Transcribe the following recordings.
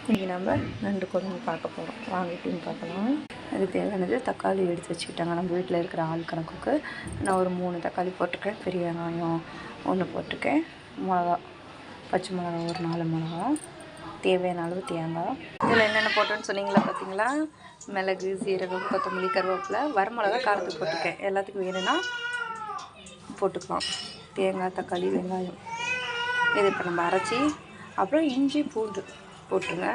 இன்றைக்கி நம்ம நண்டு குழம்பு பார்க்க போகிறோம். வாங்க எப்படின்னு பார்க்கலாம். அதுக்கு தேவையானது தக்காளி எடுத்து வச்சுக்கிட்டாங்க. நம்ம வீட்டில் இருக்கிற ஆள் கணக்குக்கு நான் ஒரு 3 தக்காளி போட்டிருக்கேன். பெரிய வெங்காயம் 1 போட்டிருக்கேன். மிளகா, பச்சை மிளகா ஒரு 4 மிளகா, தேவையான அளவு தேங்காய். இதில் என்னென்ன போட்டோன்னு சொன்னீங்களா பார்த்தீங்களா? மிளகு, சீரகம், கொத்தமல்லி, கருவேப்பிலை, வரமிளகா காரத்துக்கு போட்டிருக்கேன். எல்லாத்துக்கும் வேணும்னா போட்டுக்கலாம். தேங்காய், தக்காளி, வெங்காயம் இது இப்போ நம்ம அரைச்சி, அப்புறம் இஞ்சி பூண்டு போட்டுருங்க.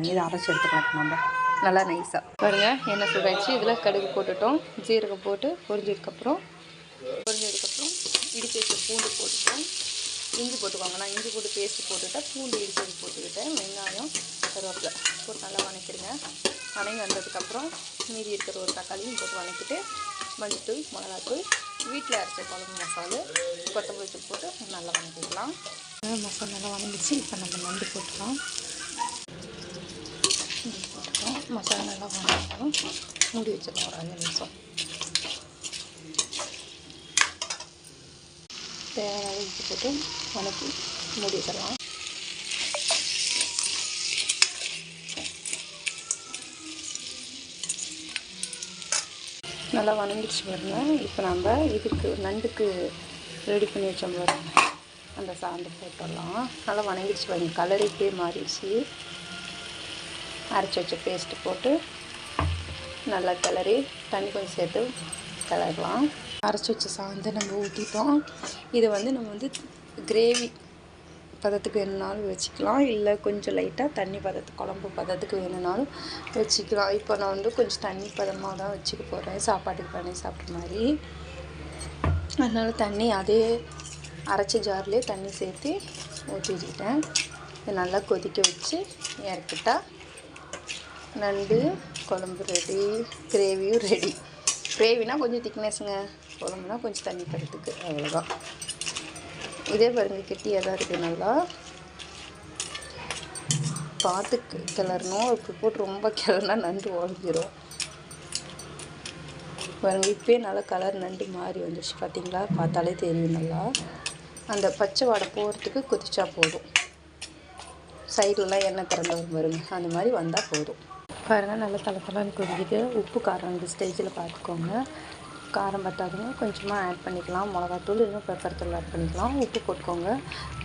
இதை அரைச்சி எடுத்துக்கலாம். நம்ம நல்லா நைஸாக பாருங்கள். எண்ணெய் சூடாச்சு. இதில் கடுகு போட்டுட்டோம். ஜீரகம் போட்டு பொரிஞ்சதுக்கப்புறம் இடிச்சு வச்ச பூண்டு போட்டுட்டேன். இஞ்சி போட்டுக்கோங்க. நான் இஞ்சி போட்டு பேஸ்ட்டு போட்டுவிட்டேன். பூண்டு இடிச்சது போட்டுக்கிட்டேன். வெங்காயம், கருவேப்பிலை போட்டு நல்லா வதக்கிடுங்க. வதங்கி வந்ததுக்கப்புறம் மீதி இருக்கிற ஒரு தக்காளியும் போட்டு வதக்கிட்டு மஞ்சள், மிளகாத்தூள், வீட்டில் அரைச்ச குழம்பு மசாலா, கொத்தமல்லி தூள் போட்டு நல்லா வதக்கிக்கலாம். மசாலா நல்லா வதங்கிடுச்சு. இப்போ நம்ம நண்டு போட்டுக்கலாம். மசாலா நல்லா வதங்கணும். மூடி வச்சிடலாம் ஒரு 5 நிமிஷம். தேவையான உப்பு போட்டு வதக்கி மூடி வச்சிடலாம். நல்லா வதங்கிடுச்சு பாருங்க. இப்போ நம்ம இதுக்கு நண்டுக்கு ரெடி பண்ணி வச்சோம் பாருங்க, அந்த சாந்து போட்டுடலாம். நல்லா வதங்கிடுச்சு பாருங்க. கலர் இப்படியே மாறிடுச்சு. அரைச்சி வச்ச பேஸ்ட்டு போட்டு நல்லா கிளறி தண்ணி கொஞ்சம் சேர்த்து கிளறலாம். அரைச்சி வச்ச சாந்து நம்ம ஊற்றிட்டோம். இதை நம்ம கிரேவி பதத்துக்கு வேணுனாலும் வச்சுக்கலாம், இல்லை கொஞ்சம் லைட்டாக தண்ணி பதத்துக்கு குழம்பு பதத்துக்கு வேணுனாலும் வச்சுக்கலாம். இப்போ நான் கொஞ்சம் தண்ணி பதமாக தான் வச்சுக்க போகிறேன், சாப்பாட்டுக்கு பண்ணி சாப்பிட்ற மாதிரி. அதனால் தண்ணி அதே அரைச்ச ஜார்லேயே தண்ணி சேர்த்து ஊற்றி வச்சுக்கிட்டேன். இதை நல்லா கொதிக்க வச்சு இறக்கிட்டா நண்டு குழம்பு ரெடி, கிரேவியும் ரெடி. கிரேவினா கொஞ்சம் திக்னஸ்ங்க, குழம்புனா கொஞ்சம் தண்ணி பதத்துக்கு, அவ்வளோதான். இதே பாருங்கள், கெட்டியாக தான் இருக்குது. நல்லா பார்த்து கிளறணும். இப்படி போட்டு ரொம்ப கிளறினா நண்டு உடஞ்சிரும் பாருங்கள். இப்போயே நல்லா கலர் நண்டு மாறி வந்துடுச்சு பார்த்தீங்களா? பார்த்தாலே தெரியும். நல்லா அந்த பச்சை வாடை போகிறதுக்கு கொதிச்சா போதும். சைட்லலாம் எண்ணெய் திறந்து வரும் பாருங்க, அந்த மாதிரி வந்தால் போதும். பாருங்கள் நல்லா தலை கொதிக்குது. உப்பு காரம் இந்த ஸ்டேஜில் பார்த்துக்கோங்க. காரம் பத்தாதுங்க, கொஞ்சமாக ஆட் பண்ணிக்கலாம். மிளகாத்தூள் இன்னும் பெப்பர் தூள் ஆட் பண்ணிக்கலாம். உப்பு போட்டுக்கோங்க.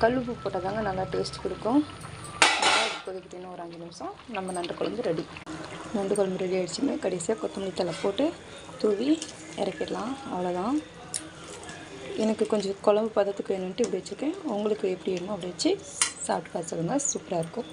கல் உப்பு போட்டால் தாங்க நல்லா டேஸ்ட் கொடுக்கும். நல்லா கொதிக்கிட்டேன்னு ஒரு 5 நிமிஷம் நம்ம நண்டு குழம்பு ரெடி. நண்டு குழம்பு ரெடி ஆகிடுச்சுமே கடைசியாக கொத்தமல்லி தழை போட்டு தூவி இறக்கிடலாம். அவ்வளோதான். எனக்கு கொஞ்சம் குழம்பு பதத்துக்கு வேணுன்ட்டு இப்படி வச்சுருக்கேன். உங்களுக்கு எப்படி வேணுமோ அப்படி வச்சு சாப்பிட்டு பார்த்து சொல்லுங்கள். சூப்பராக இருக்கும்.